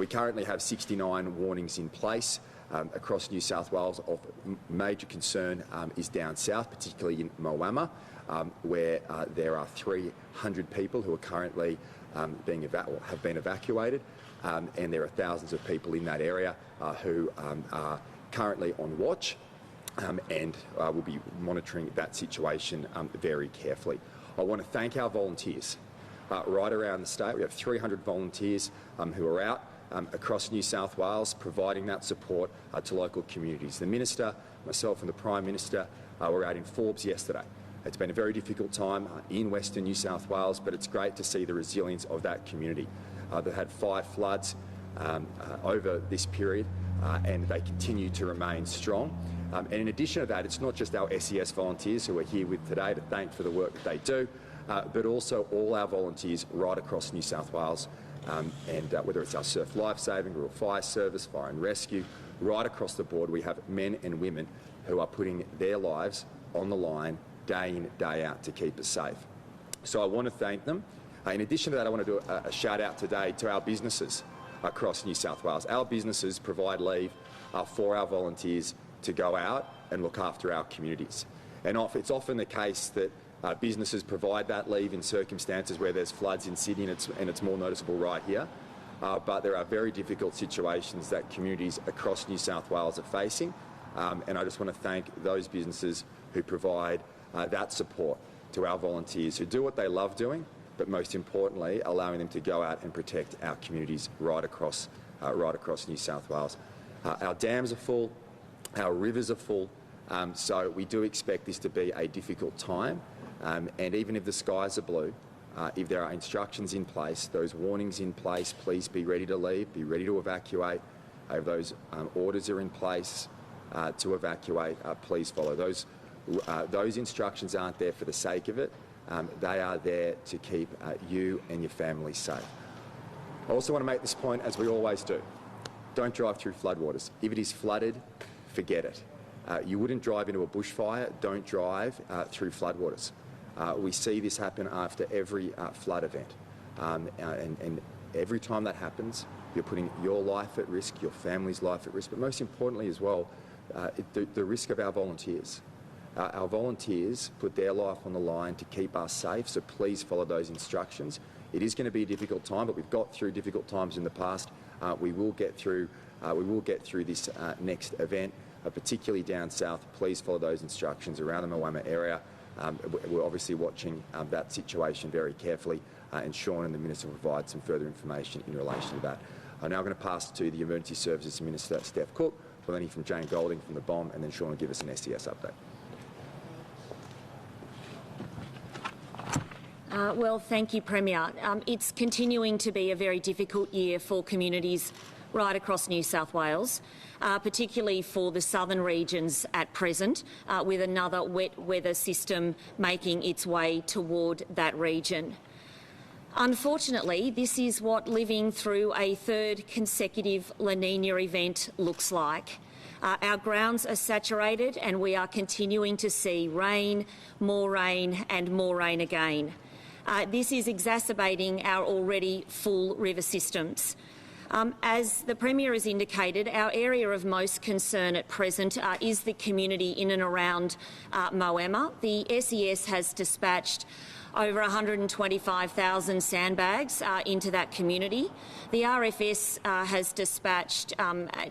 We currently have 69 warnings in place across New South Wales. Of major concern is down south, particularly in Moama, where there are 300 people who are currently have been evacuated, and there are thousands of people in that area who are currently on watch, and we'll be monitoring that situation very carefully. I want to thank our volunteers right around the state. We have 300 volunteers who are out across New South Wales providing that support to local communities. The Minister, myself and the Prime Minister were out in Forbes yesterday. It's been a very difficult time in Western New South Wales, but it's great to see the resilience of that community. They've had 5 floods over this period, and they continue to remain strong. And in addition to that, it's not just our SES volunteers who are here with today to thank for the work that they do, but also all our volunteers right across New South Wales, and whether it's our surf lifesaving, rural fire service, fire and rescue, right across the board we have men and women who are putting their lives on the line day in, day out to keep us safe. So I want to thank them. In addition to that, I want to do a shout out today to our businesses across New South Wales. Our businesses provide leave for our volunteers to go out and look after our communities. And it's often the case that businesses provide that leave in circumstances where there's floods in Sydney, and it's more noticeable right here. But there are very difficult situations that communities across New South Wales are facing, and I just want to thank those businesses who provide that support to our volunteers who do what they love doing, but most importantly allowing them to go out and protect our communities right across New South Wales. Our dams are full, our rivers are full, so we do expect this to be a difficult time, and even if the skies are blue, if there are instructions in place, those warnings in place, please be ready to leave, be ready to evacuate. If those orders are in place to evacuate, please follow those. Those instructions aren't there for the sake of it. They are there to keep you and your family safe. I also want to make this point, as we always do. Don't drive through floodwaters. If it is flooded, forget it. You wouldn't drive into a bushfire. Don't drive through floodwaters. We see this happen after every flood event. And every time that happens, you're putting your life at risk, your family's life at risk, but most importantly as well, the risk of our volunteers. Our volunteers put their life on the line to keep us safe, so please follow those instructions. It is going to be a difficult time, but we've got through difficult times in the past. We will get through this next event, particularly down south. Please follow those instructions around the Moama area. We're obviously watching that situation very carefully, and Sean and the Minister will provide some further information in relation to that. I'm now going to pass to the Emergency Services Minister, Steph Cook. We'll then hear from Jane Golding from the BOM, and then Sean will give us an SES update. Well, thank you, Premier. It's continuing to be a very difficult year for communities right across New South Wales, particularly for the southern regions at present, with another wet weather system making its way toward that region. Unfortunately, this is what living through a third consecutive La Niña event looks like. Our grounds are saturated and we are continuing to see rain, and more rain again. This is exacerbating our already full river systems. As the Premier has indicated, our area of most concern at present is the community in and around Moama. The SES has dispatched over 125,000 sandbags into that community. The RFS has dispatched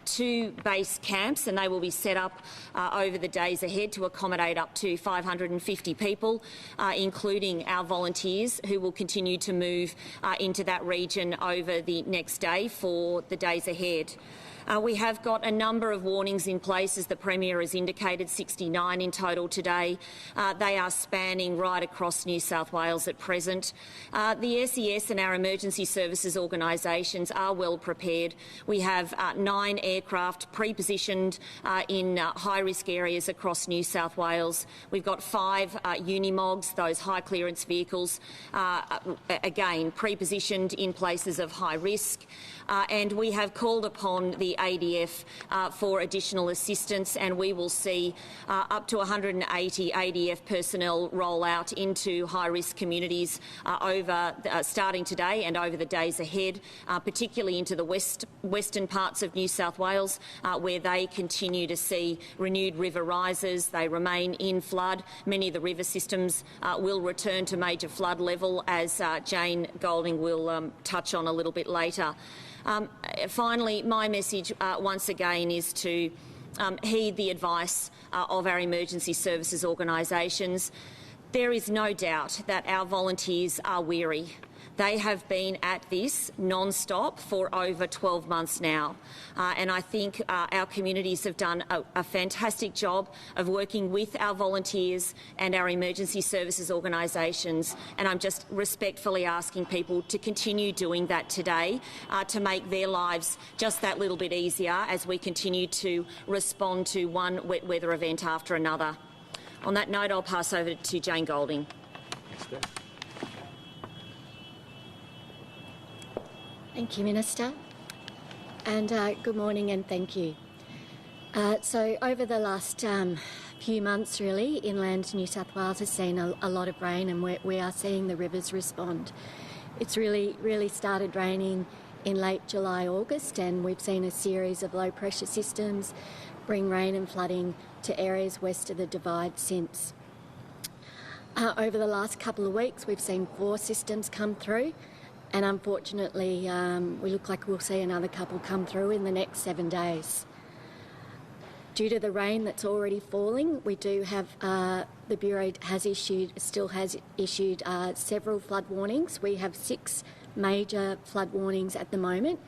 2 base camps, and they will be set up over the days ahead to accommodate up to 550 people, including our volunteers who will continue to move into that region over the next day for the days ahead. We have got a number of warnings in place, as the Premier has indicated, 69 in total today. They are spanning right across New South Wales at present. The SES and our emergency services organisations are well prepared. We have 9 aircraft pre-positioned in high-risk areas across New South Wales. We've got 5 Unimogs, those high-clearance vehicles, again pre-positioned in places of high risk. And we have called upon the ADF for additional assistance, and we will see up to 180 ADF personnel roll out into high-risk high-risk communities starting today and over the days ahead, particularly into the western parts of New South Wales, where they continue to see renewed river rises. They remain in flood. Many of the river systems will return to major flood level, as Jane Golding will touch on a little bit later. Finally, my message once again is to heed the advice of our emergency services organisations. There is no doubt that our volunteers are weary. They have been at this non-stop for over 12 months now, and I think our communities have done a fantastic job of working with our volunteers and our emergency services organisations, and I'm just respectfully asking people to continue doing that today to make their lives just that little bit easier as we continue to respond to one wet weather event after another. On that note, I'll pass over to Jane Golding. Thank you, Minister, and good morning and thank you. So over the last few months, really, inland New South Wales has seen a lot of rain, and we are seeing the rivers respond. It's really started raining in late July, August, and we've seen a series of low pressure systems bring rain and flooding to areas west of the Divide since. Over the last couple of weeks, we've seen 4 systems come through. And unfortunately, we look like we'll see another couple come through in the next 7 days. Due to the rain that's already falling, we do have, the Bureau still has issued several flood warnings. We have 6 major flood warnings at the moment,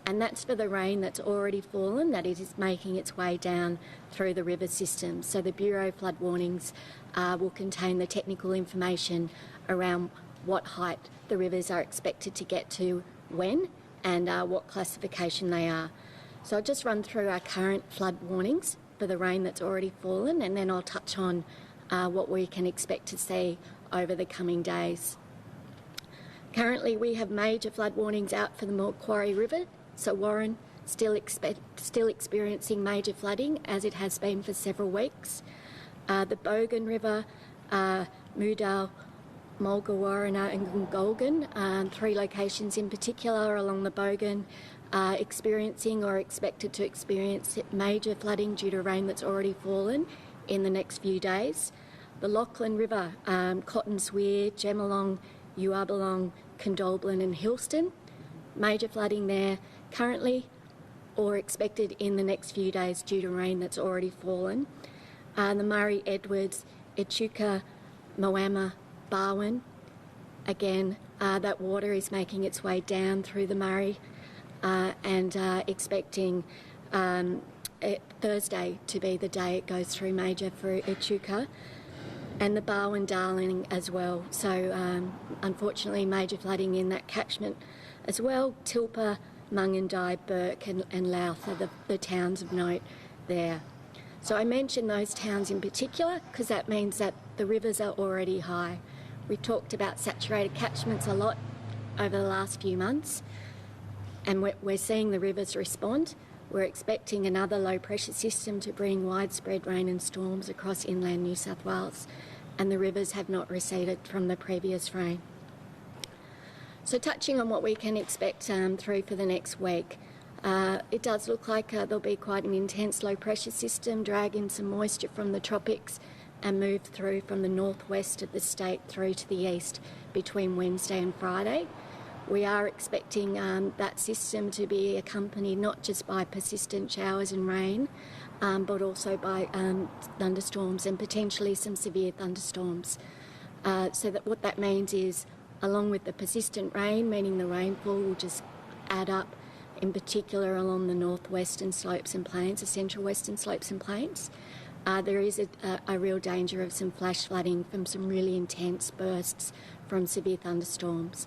and that's for the rain that's already fallen, that it is making its way down through the river system. So the Bureau flood warnings will contain the technical information around what height the rivers are expected to get to when and what classification they are. So I'll just run through our current flood warnings for the rain that's already fallen, and then I'll touch on what we can expect to see over the coming days. Currently we have major flood warnings out for the Macquarie River, so Warren still experiencing major flooding as it has been for several weeks. The Bogan River, Moodale, Mulgawarrina and Golgan, 3 locations in particular along the Bogan, experiencing or expected to experience major flooding due to rain that's already fallen in the next few days. The Lachlan River, Cottons Weir, Gemelong, Uabalong, Condolblin and Hillston, major flooding there currently or expected in the next few days due to rain that's already fallen. The Murray, Edwards, Echuca, Moama, Barwon, again, that water is making its way down through the Murray and expecting Thursday to be the day it goes through major for Echuca, and the Barwon Darling as well. So unfortunately major flooding in that catchment as well. Tilpa, Mungandai, Burke and Louth are the towns of note there. So I mention those towns in particular because that means that the rivers are already high. We talked about saturated catchments a lot over the last few months, and we're seeing the rivers respond. We're expecting another low pressure system to bring widespread rain and storms across inland New South Wales, and the rivers have not receded from the previous rain. So touching on what we can expect through for the next week, it does look like there'll be quite an intense low pressure system dragging some moisture from the tropics and move through from the northwest of the state through to the east between Wednesday and Friday. We are expecting that system to be accompanied not just by persistent showers and rain, but also by thunderstorms and potentially some severe thunderstorms. So that what that means is, along with the persistent rain, meaning the rainfall will just add up, in particular along the northwestern slopes and plains, the central western slopes and plains. There is a real danger of some flash flooding from some really intense bursts from severe thunderstorms.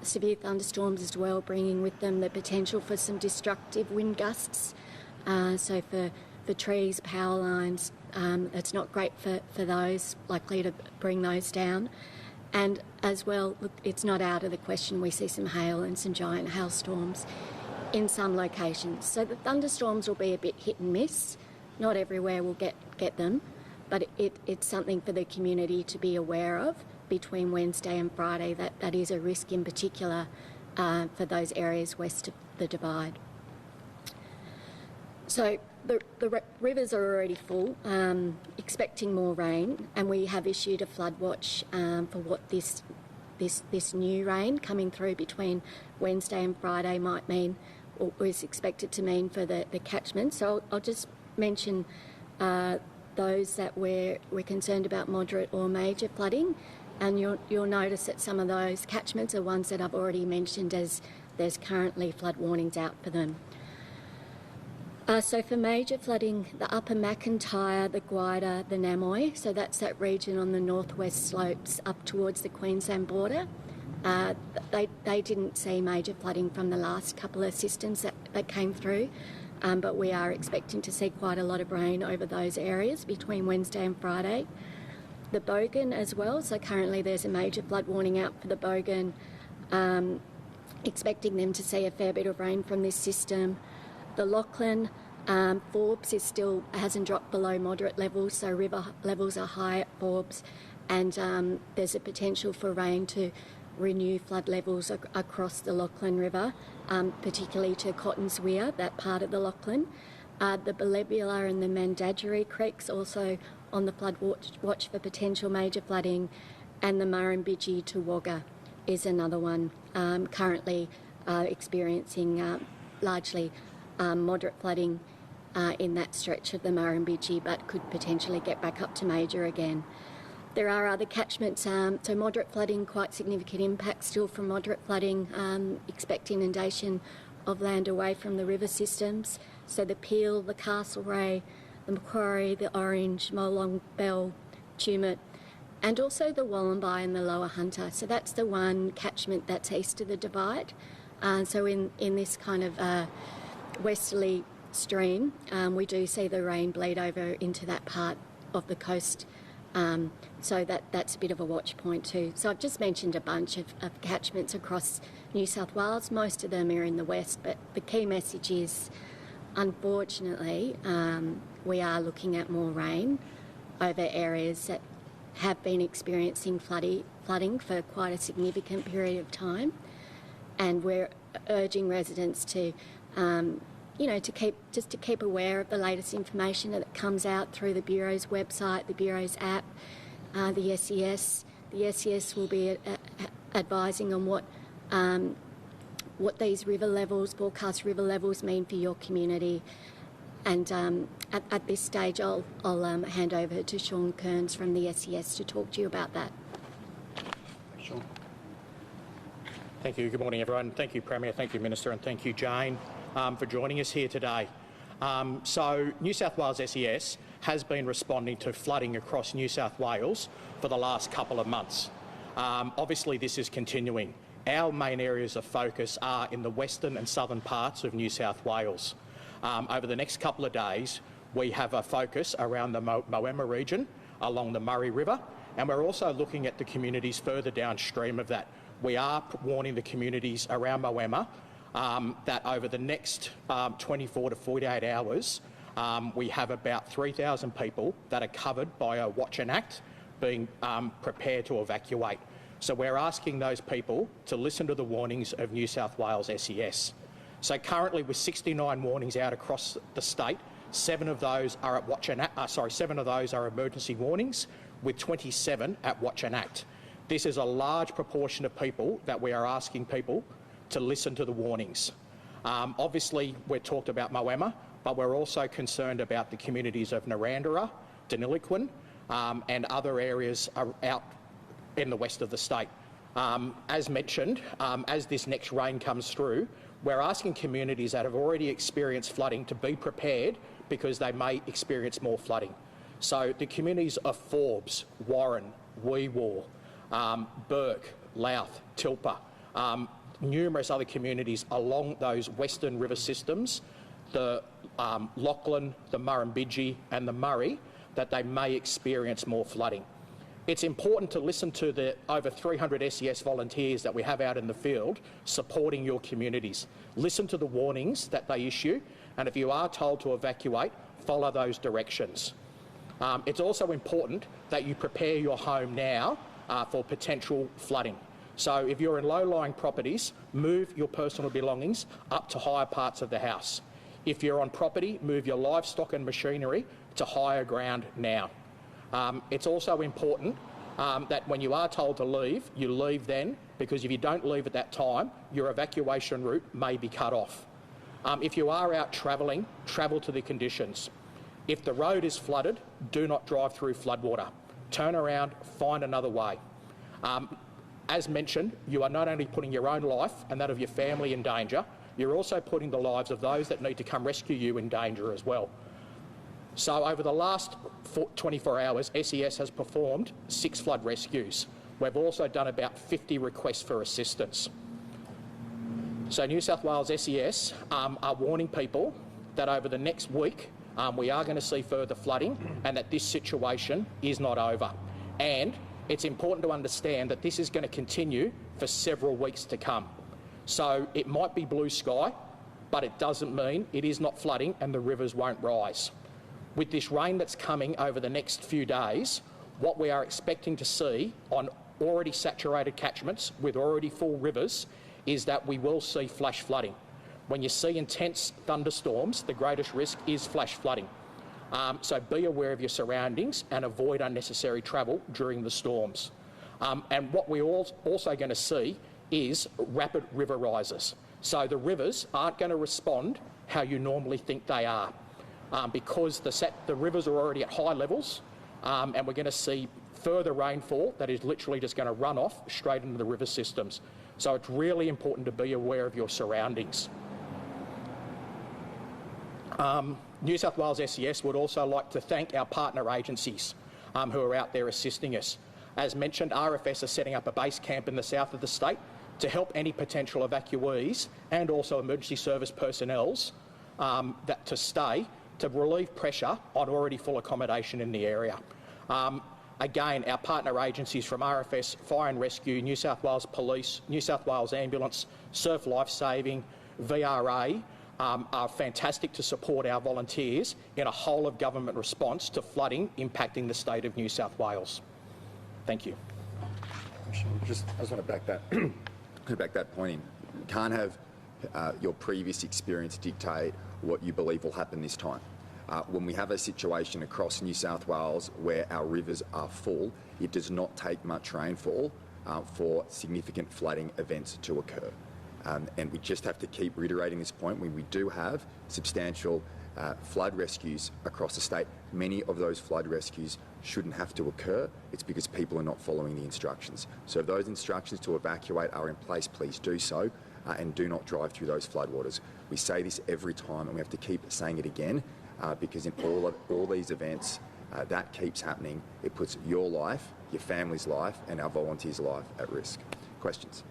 Severe thunderstorms as well, bringing with them the potential for some destructive wind gusts. So for trees, power lines, it's not great for those, likely to bring those down. And as well, look, it's not out of the question we see some hail and some giant hailstorms in some locations. So the thunderstorms will be a bit hit and miss. Not everywhere will get them, but it's something for the community to be aware of between Wednesday and Friday. That is a risk in particular for those areas west of the Divide. So the rivers are already full, expecting more rain, and we have issued a flood watch for what this new rain coming through between Wednesday and Friday might mean, or is expected to mean for the catchment. So I'll just mention those that we're concerned about moderate or major flooding, and you'll notice that some of those catchments are ones that I've already mentioned as there's currently flood warnings out for them. So for major flooding, the Upper McIntyre, the Gwydir, the Namoy, so that's that region on the northwest slopes up towards the Queensland border. They didn't see major flooding from the last couple of systems that came through, but we are expecting to see quite a lot of rain over those areas between Wednesday and Friday. The Bogan as well, so currently there's a major flood warning out for the Bogan, expecting them to see a fair bit of rain from this system. The Lachlan, Forbes hasn't dropped below moderate levels, so river levels are high at Forbes, and there's a potential for rain to renew flood levels across the Lachlan River, particularly to Cotton's Weir, that part of the Lachlan. The Belebula and the Mandadgery Creeks also on the flood watch for potential major flooding, and the Murrumbidgee to Wagga is another one, currently experiencing largely moderate flooding in that stretch of the Murrumbidgee, but could potentially get back up to major again. There are other catchments, so moderate flooding, quite significant impact still from moderate flooding, expect inundation of land away from the river systems. So the Peel, the Castlereagh, the Macquarie, the Orange, Molong, Bell, Tumut, and also the Wollombi and the Lower Hunter. So that's the one catchment that's east of the Divide. So in this kind of westerly stream, we do see the rain bleed over into that part of the coast, so that's a bit of a watch point too. So I've just mentioned a bunch of catchments across New South Wales. Most of them are in the west, but the key message is, unfortunately, we are looking at more rain over areas that have been experiencing flooding for quite a significant period of time, and we're urging residents to keep aware of the latest information that comes out through the Bureau's website, the Bureau's app, the SES. The SES will be advising on what these river levels, forecast river levels, mean for your community. And at this stage, I'll hand over to Sean Kearns from the SES to talk to you about that. Sean. Thank you. Good morning, everyone. Thank you, Premier. Thank you, Minister, and thank you, Jane, for joining us here today. So New South Wales SES has been responding to flooding across New South Wales for the last couple of months. Obviously, this is continuing. Our main areas of focus are in the western and southern parts of New South Wales. Over the next couple of days, we have a focus around the Moama region along the Murray River, and we're also looking at the communities further downstream of that. We are warning the communities around Moama that over the next 24 to 48 hours, we have about 3,000 people that are covered by a watch and act being prepared to evacuate. So we're asking those people to listen to the warnings of New South Wales SES. So currently, with 69 warnings out across the state, 7 of those are at watch and act. 7 of those are emergency warnings, with 27 at watch and act. This is a large proportion of people that we are asking people to listen to the warnings. Obviously, we've talked about Moama, but we're also concerned about the communities of Narrandera, Deniliquin, and other areas out in the west of the state. As mentioned, as this next rain comes through, we're asking communities that have already experienced flooding to be prepared because they may experience more flooding. So the communities of Forbes, Warren, Weewar, Burke, Louth, Tilpa, numerous other communities along those western river systems, the Lachlan, the Murrumbidgee and the Murray, that they may experience more flooding. It's important to listen to the over 300 SES volunteers that we have out in the field supporting your communities. Listen to the warnings that they issue, and if you are told to evacuate, follow those directions. It's also important that you prepare your home now for potential flooding. So if you're in low-lying properties, move your personal belongings up to higher parts of the house. If you're on property, move your livestock and machinery to higher ground now. It's also important that when you are told to leave, you leave then, because if you don't leave at that time, your evacuation route may be cut off. If you are out travelling, travel to the conditions. If the road is flooded, do not drive through floodwater. Turn around, find another way. As mentioned, you are not only putting your own life and that of your family in danger, you're also putting the lives of those that need to come rescue you in danger as well. So over the last 24 hours, SES has performed 6 flood rescues. We've also done about 50 requests for assistance. So New South Wales SES are warning people that over the next week we are going to see further flooding and that this situation is not over. And it's important to understand that this is going to continue for several weeks to come. So it might be blue sky, but it doesn't mean it is not flooding and the rivers won't rise. With this rain that's coming over the next few days, what we are expecting to see on already saturated catchments with already full rivers is that we will see flash flooding. When you see intense thunderstorms, the greatest risk is flash flooding. So be aware of your surroundings and avoid unnecessary travel during the storms. And what we're also going to see is rapid river rises. So the rivers aren't going to respond how you normally think they are because the rivers are already at high levels and we're going to see further rainfall that is literally just going to run off straight into the river systems. So it's really important to be aware of your surroundings. New South Wales SES would also like to thank our partner agencies who are out there assisting us. As mentioned, RFS are setting up a base camp in the south of the state to help any potential evacuees and also emergency service personnels to stay to relieve pressure on already full accommodation in the area. Again, our partner agencies from RFS, Fire and Rescue, New South Wales Police, New South Wales Ambulance, Surf Lifesaving, VRA, are fantastic to support our volunteers in a whole-of-government response to flooding impacting the state of New South Wales. Thank you. I just want to back that point in. You can't have your previous experience dictate what you believe will happen this time. When we have a situation across New South Wales where our rivers are full, it does not take much rainfall for significant flooding events to occur. And we just have to keep reiterating this point. We do have substantial flood rescues across the state. Many of those flood rescues shouldn't have to occur. It's because people are not following the instructions. So if those instructions to evacuate are in place, please do so and do not drive through those floodwaters. We say this every time and we have to keep saying it again because in all these events, that keeps happening. It puts your life, your family's life and our volunteers' life at risk. Questions?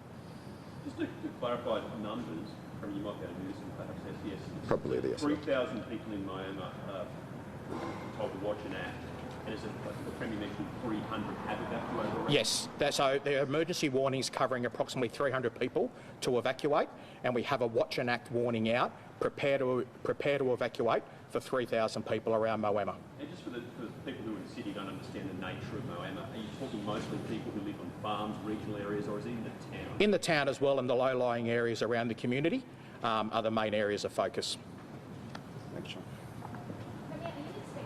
Just to clarify numbers, you might be able to do this in perhaps SES. Probably the 3,000 people in Miami told to watch an act, and is it, like the Premier mentioned, 300 have evacuated already? Yes, so the emergency warnings covering approximately 300 people to evacuate, and we have a watch and act warning out, prepare to evacuate for 3,000 people around Moama. And just for the people who are in the city don't understand the nature of Moama, are you talking mostly people who live on farms, regional areas, or is it in the town? In the town as well, and the low-lying areas around the community are the main areas of focus. Thanks, Sean. Are you expecting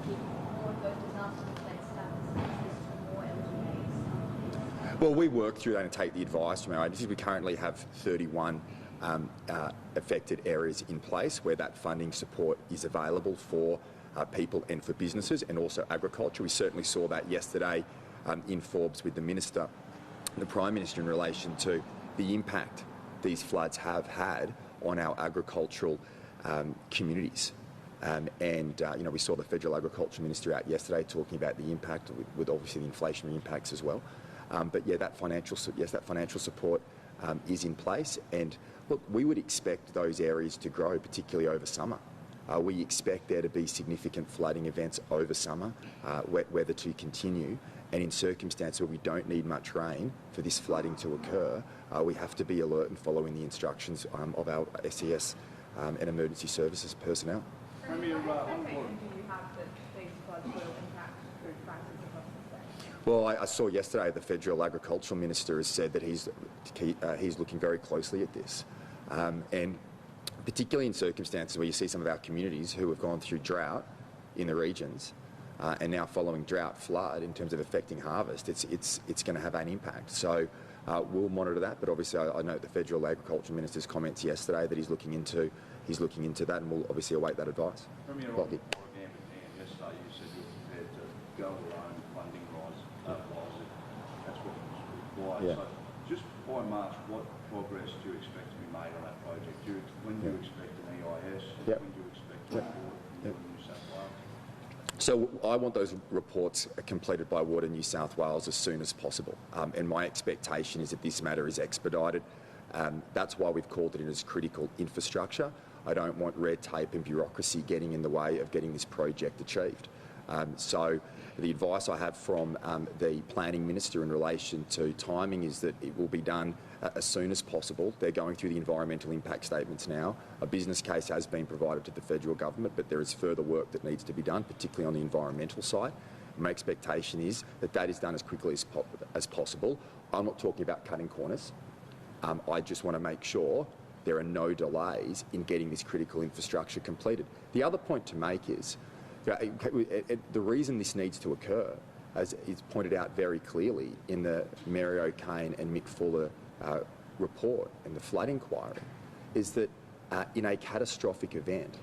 to keep more of those disaster response status to more LGAs? Well, we work through that and take the advice from our agencies. We currently have 31 affected areas in place where that funding support is available for people and for businesses and also agriculture. We certainly saw that yesterday in Forbes with the Minister, the Prime Minister, in relation to the impact these floods have had on our agricultural communities. We saw the Federal Agriculture Minister out yesterday talking about the impact with obviously the inflationary impacts as well. But yeah, that financial support is in place. And look, we would expect those areas to grow, particularly over summer. We expect there to be significant flooding events over summer, wet weather to continue. And in circumstances where we don't need much rain for this flooding to occur, we have to be alert and following the instructions of our SES and emergency services personnel. Premier, what expectation do you have that these floods will impact food prices across the state? Well, I saw yesterday the Federal Agricultural Minister has said that he's looking very closely at this. And particularly in circumstances where you see some of our communities who have gone through drought in the regions and now following drought flood in terms of affecting harvest, it's going to have an impact. So we'll monitor that, but obviously I note the Federal Agriculture Minister's comments yesterday that he's looking into that, and we'll obviously await that advice. Premier, on the Warragamba and yesterday you said you're prepared to go alone, funding rise, that's what was required. Yeah. So just by March, what progress do you expect to be made on that project? When do you expect an EIS? Yep. When do you expect a report from New South Wales? So I want those reports completed by Water New South Wales as soon as possible, and my expectation is that this matter is expedited. That's why we've called it in as critical infrastructure. I don't want red tape and bureaucracy getting in the way of getting this project achieved. So the advice I have from the Planning Minister in relation to timing is that it will be done as soon as possible. They're going through the environmental impact statements now. A business case has been provided to the federal government, but there is further work that needs to be done, particularly on the environmental side. My expectation is that that is done as quickly as possible. I'm not talking about cutting corners. I just want to make sure there are no delays in getting this critical infrastructure completed. The other point to make is the reason this needs to occur, as is pointed out very clearly in the Mary O'Kane and Mick Fuller report and the flood inquiry, is that in a catastrophic event,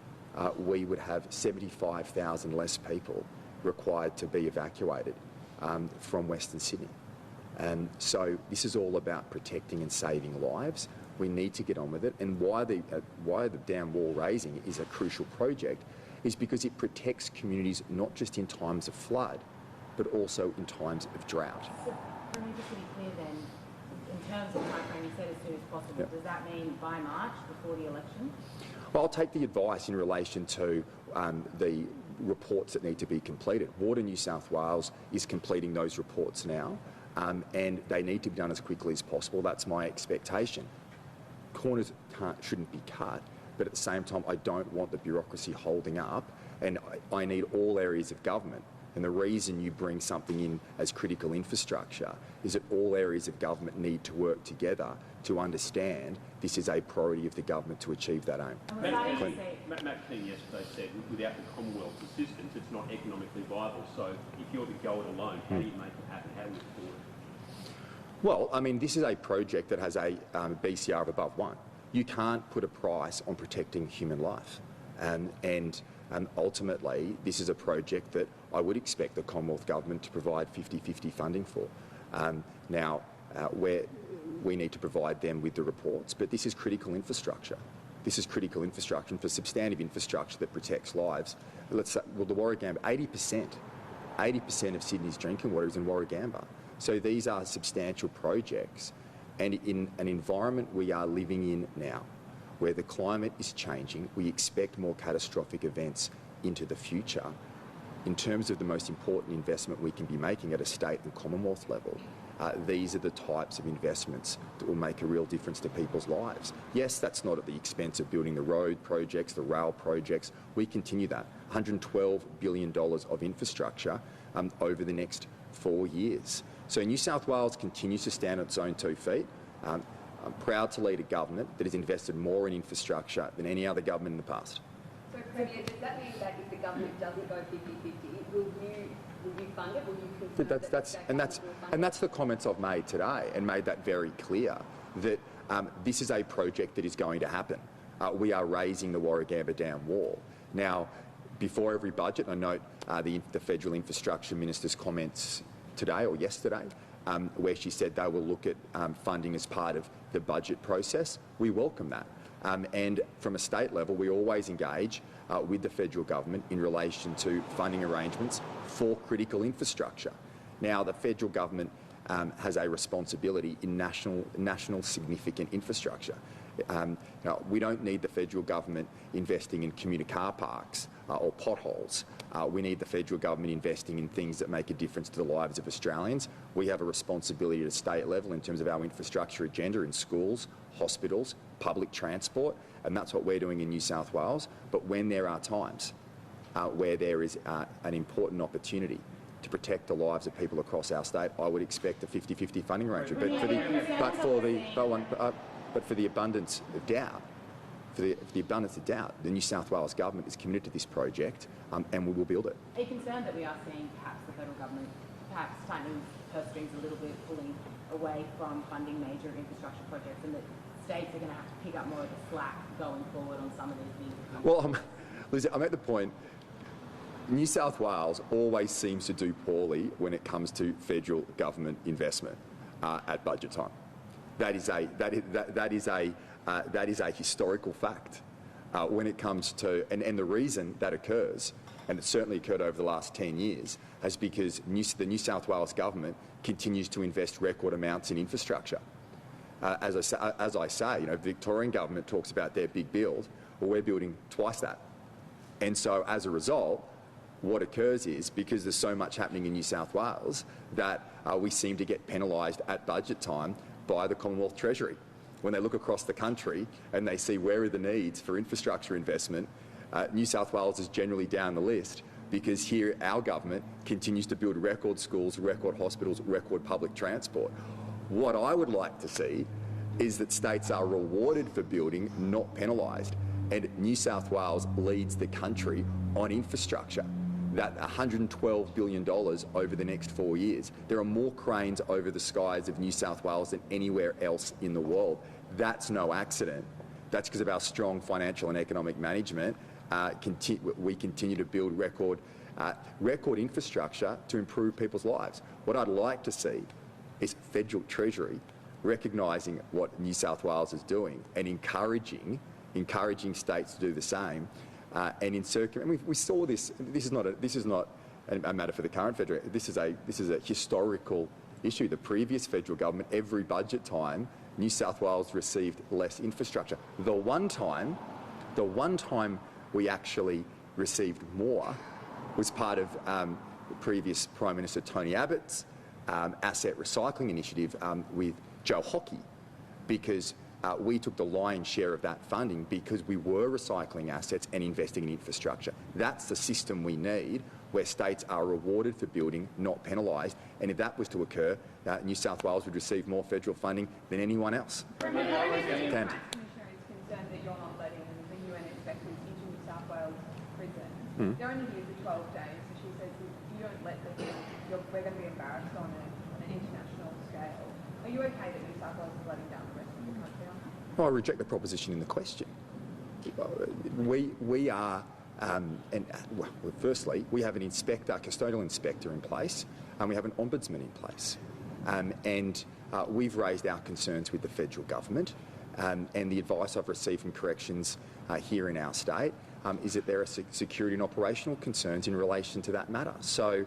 we would have 75,000 less people required to be evacuated from Western Sydney. And so this is all about protecting and saving lives. We need to get on with it. And why the dam wall raising is a crucial project is because it protects communities not just in times of flood, but also in times of drought. So, Premier, just to be clear then, in terms of timeframe, you said as soon as possible. Yep. Does that mean by March, before the election? Well, I'll take the advice in relation to the reports that need to be completed. Water New South Wales is completing those reports now, and they need to be done as quickly as possible. That's my expectation. Corners shouldn't be cut, but at the same time, I don't want the bureaucracy holding up, and I need all areas of government. And the reason you bring something in as critical infrastructure is that all areas of government need to work together to understand this is a priority of the government to achieve that aim. Matt King yesterday said without the Commonwealth's assistance, it's not economically viable. So if you're to go it alone, how do you make it happen? How do you afford it? Well, I mean, this is a project that has a BCR of above 1. You can't put a price on protecting human life. And ultimately, this is a project that I would expect the Commonwealth Government to provide 50-50 funding for. Now, we need to provide them with the reports, but this is critical infrastructure. This is critical infrastructure, and for substantive infrastructure that protects lives. Let's say, well, the Warragamba, 80% of Sydney's drinking water is in Warragamba. So these are substantial projects, and in an environment we are living in now, where the climate is changing, we expect more catastrophic events into the future. In terms of the most important investment we can be making at a state and Commonwealth level, these are the types of investments that will make a real difference to people's lives. Yes, that's not at the expense of building the road projects, the rail projects. We continue that. $112 billion of infrastructure over the next 4 years. So New South Wales continues to stand on its own 2 feet. I'm proud to lead a government that has invested more in infrastructure than any other government in the past. So, Premier, does that mean that if the government doesn't go 50-50, will you fund it? Will you confirm and that's the comments I've made today, and made that very clear, that this is a project that is going to happen. We are raising the Warragamba Dam wall. Now, before every budget, I note the Federal Infrastructure Minister's comments today or yesterday, where she said they will look at funding as part of the budget process. We welcome that. And from a state level, we always engage with the federal government in relation to funding arrangements for critical infrastructure. Now, the federal government has a responsibility in national significant infrastructure. Now, we don't need the federal government investing in commuter car parks or potholes. We need the federal government investing in things that make a difference to the lives of Australians. We have a responsibility at a state level in terms of our infrastructure agenda in schools, hospitals, public transport, and that's what we're doing in New South Wales. But when there are times where there is an important opportunity to protect the lives of people across our state, I would expect a 50-50 funding arrangement. But for the abundance of doubt, the New South Wales government is committed to this project, and we will build it. Are you concerned that we are seeing perhaps the federal government perhaps tightening purse strings a little bit, pulling away from funding major infrastructure projects, and that states are going to have to pick up more of the slack going forward on some of these things? Well, Liz, I'm at the point. New South Wales always seems to do poorly when it comes to federal government investment at budget time. That is a historical fact when it comes to, and the reason that occurs, and it certainly occurred over the last 10 years, is because the New South Wales government continues to invest record amounts in infrastructure. As I say, you know, the Victorian government talks about their big build. Well, we're building twice that. And so as a result, what occurs is, because there's so much happening in New South Wales, that we seem to get penalised at budget time by the Commonwealth Treasury. When they look across the country and they see where are the needs for infrastructure investment, New South Wales is generally down the list, because here our government continues to build record schools, record hospitals, record public transport. What I would like to see is that states are rewarded for building, not penalised. And New South Wales leads the country on infrastructure. That $112 billion over the next 4 years. There are more cranes over the skies of New South Wales than anywhere else in the world. That's no accident. That's because of our strong financial and economic management. We continue to build record infrastructure to improve people's lives. What I'd like to see is Federal Treasury recognising what New South Wales is doing and encouraging states to do the same. And we saw this. This is not a matter for the current federal. This is a historical issue. The previous federal government, every budget time, New South Wales received less infrastructure. The one time we actually received more was part of the previous Prime Minister Tony Abbott's asset recycling initiative with Joe Hockey, because we took the lion's share of that funding because we were recycling assets and investing in infrastructure. That's the system we need, where states are rewarded for building, not penalised. And if that was to occur, New South Wales would receive more federal funding than anyone else. The Commissioner is concerned that you're not letting the UN inspectors into New South Wales prison. They're only here for 12 days, so she says if you don't let them in, we're going to be embarrassed on an international scale. Are you okay that New South Wales is letting down the rest of the country on that? Well, I reject the proposition in the question. We are, firstly, we have an inspector, custodial inspector in place, and we have an ombudsman in place. We've raised our concerns with the federal government, and the advice I've received from corrections here in our state is that there are security and operational concerns in relation to that matter. So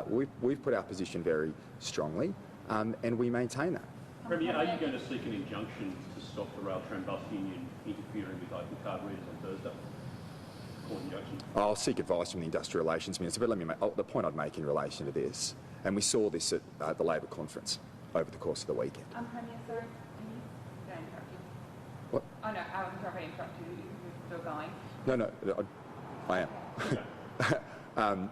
we've put our position very strongly, and we maintain that. Premier, are you going to seek an injunction to stop the Rail Tram Bus Union interfering with open card readers on Thursday? Court injunction? I'll seek advice from the Industrial Relations Minister, but let me make the point I'd make in relation to this, and we saw this at the Labor conference over the course of the weekend. Premier, sorry, don't interrupt you. What? Oh no, I'm sorry to interrupt you. You're still going. No, I am.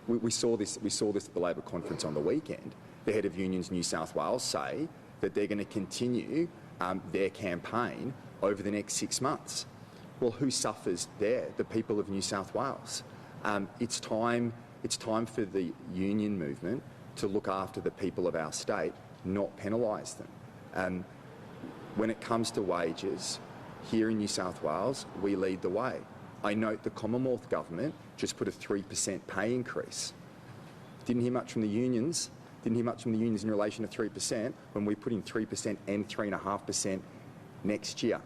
We saw this at the Labor conference on the weekend. The head of Unions New South Wales say that they're going to continue their campaign over the next 6 months. Well, who suffers there? The people of New South Wales. It's time for the union movement to look after the people of our state, not penalise them. When it comes to wages, here in New South Wales, we lead the way. I note the Commonwealth government just put a 3% pay increase. Didn't hear much from the unions. Didn't hear much from the unions in relation to 3% when we put in 3% and 3.5% next year.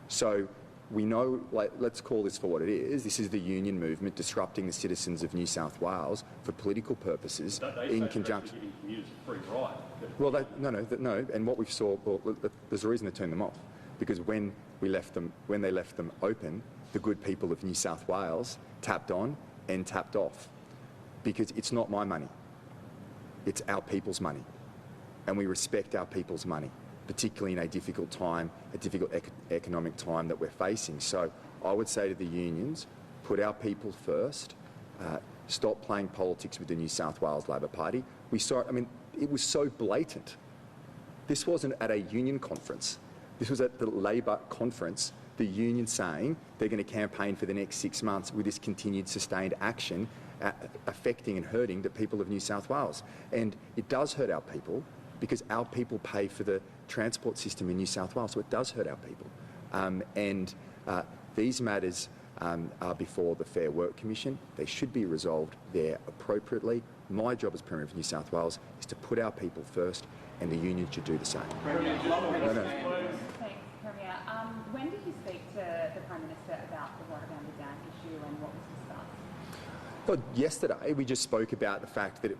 So we know, let's call this for what it is. This is the union movement disrupting the citizens of New South Wales for political purposes in conjunction. Well, no. And what we saw, there's a reason to turn them off, because when they left them open, the good people of New South Wales tapped on and tapped off, because it's not my money. It's our people's money, and we respect our people's money, particularly in a difficult time, a difficult economic time that we're facing. So I would say to the unions, put our people first, stop playing politics with the New South Wales Labor Party. We saw it, I mean, it was so blatant. This wasn't at a union conference. This was at the Labor conference, the union saying they're going to campaign for the next 6 months with this continued sustained action affecting and hurting the people of New South Wales. And it does hurt our people because our people pay for the transport system in New South Wales, so it does hurt our people. These matters are before the Fair Work Commission. They should be resolved there appropriately. My job as Premier of New South Wales is to put our people first, and the union should do the same. Thanks, Premier. When did you speak to the Prime Minister about the Warragamba Dam issue and what was discussed? Well, yesterday we just spoke about the fact that,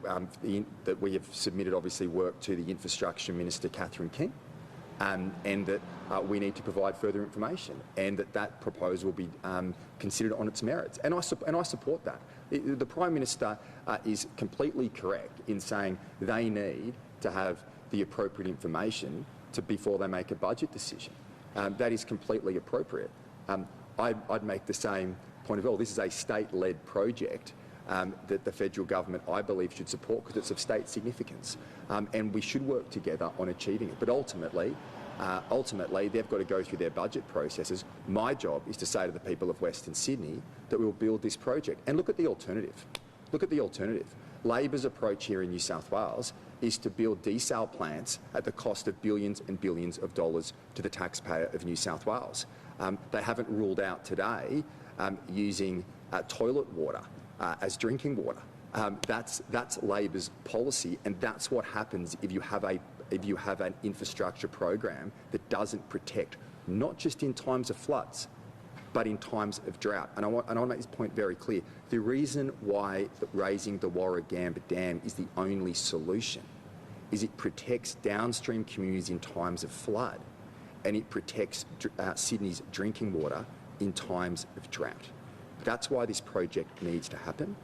that we have submitted obviously work to the Infrastructure Minister Catherine King, and that we need to provide further information, and that proposal will be considered on its merits. And I support that. The Prime Minister is completely correct in saying they need to have the appropriate information before they make a budget decision. That is completely appropriate. I'd make the same point of view. This is a state-led project that the federal government, I believe, should support because it's of state significance, and we should work together on achieving it. But ultimately, they've got to go through their budget processes. My job is to say to the people of Western Sydney that we'll build this project. And look at the alternative. Look at the alternative. Labor's approach here in New South Wales is to build desal plants at the cost of billions and billions of dollars to the taxpayer of New South Wales. They haven't ruled out today using toilet water as drinking water. That's Labor's policy, and that's what happens if you have an infrastructure program that doesn't protect, not just in times of floods, but in times of drought. And I want to make this point very clear. The reason why raising the Warragamba Dam is the only solution is it protects downstream communities in times of flood, and it protects Sydney's drinking water in times of drought. That's why this project needs to happen.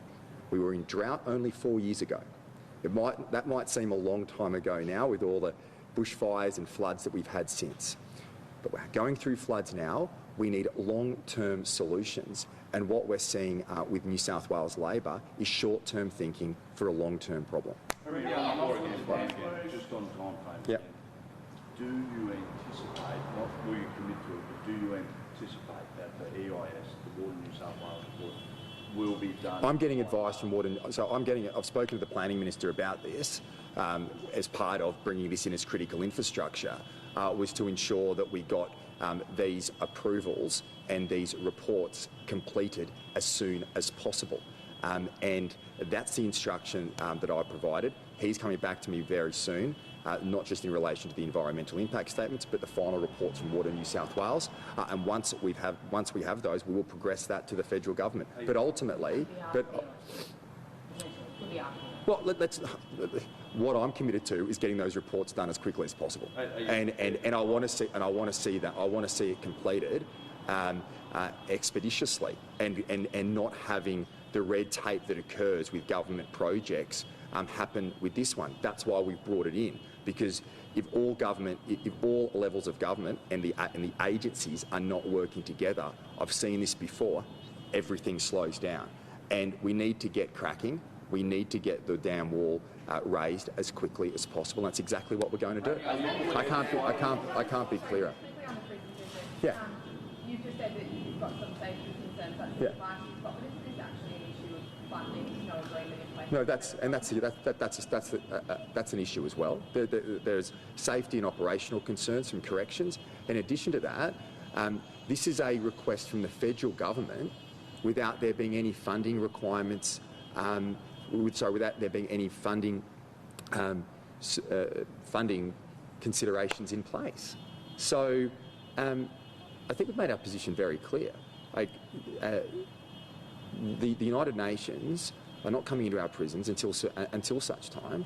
We were in drought only 4 years ago. That might seem a long time ago now with all the bushfires and floods that we've had since. But we're going through floods now. We need long-term solutions, and what we're seeing with New South Wales Labor is short-term thinking for a long-term problem. Just on time frame. Yep. Do you anticipate, not will you commit to it, but do you anticipate that the EIS, the Water New South Wales report, will be done? I'm getting advice from Water. So I've spoken to the Planning Minister about this as part of bringing this in as critical infrastructure, was to ensure that we got these approvals and these reports completed as soon as possible. And that's the instruction that I provided. He's coming back to me very soon, not just in relation to the environmental impact statements, but the final reports from Water New South Wales. And once we have those, we will progress that to the federal government. But ultimately, well, what I'm committed to is getting those reports done as quickly as possible, and I want to see it completed expeditiously, and not having the red tape that occurs with government projects happen with this one. That's why we've brought it in, because if all levels of government and the agencies are not working together, I've seen this before, everything slows down, and we need to get cracking. We need to get the dam wall raised as quickly as possible. That's exactly what we're going to do. I can't be clearer. Yeah. You've just said that you've got some safety concerns, that's the advice you've got, but isn't this actually an issue of funding, no agreement in place? No, that's an issue as well. There's safety and operational concerns from corrections. In addition to that, this is a request from the federal government without there being any funding requirements. Without there being any funding considerations in place. So I think we've made our position very clear. Like, the United Nations are not coming into our prisons until such time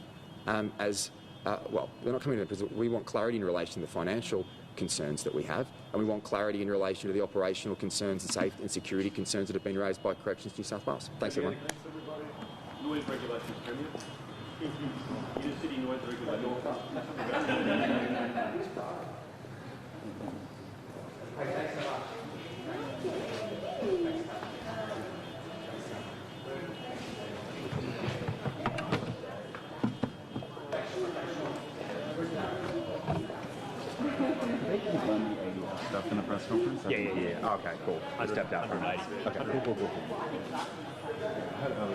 as they're not coming into the prison. We want clarity in relation to the financial concerns that we have, and we want clarity in relation to the operational concerns and safety and security concerns that have been raised by Corrections New South Wales. Thanks, everyone. Noise regulations, Premier. Inner city noise regulations. Yeah. Okay, cool. I stepped out for a minute. Okay, cool.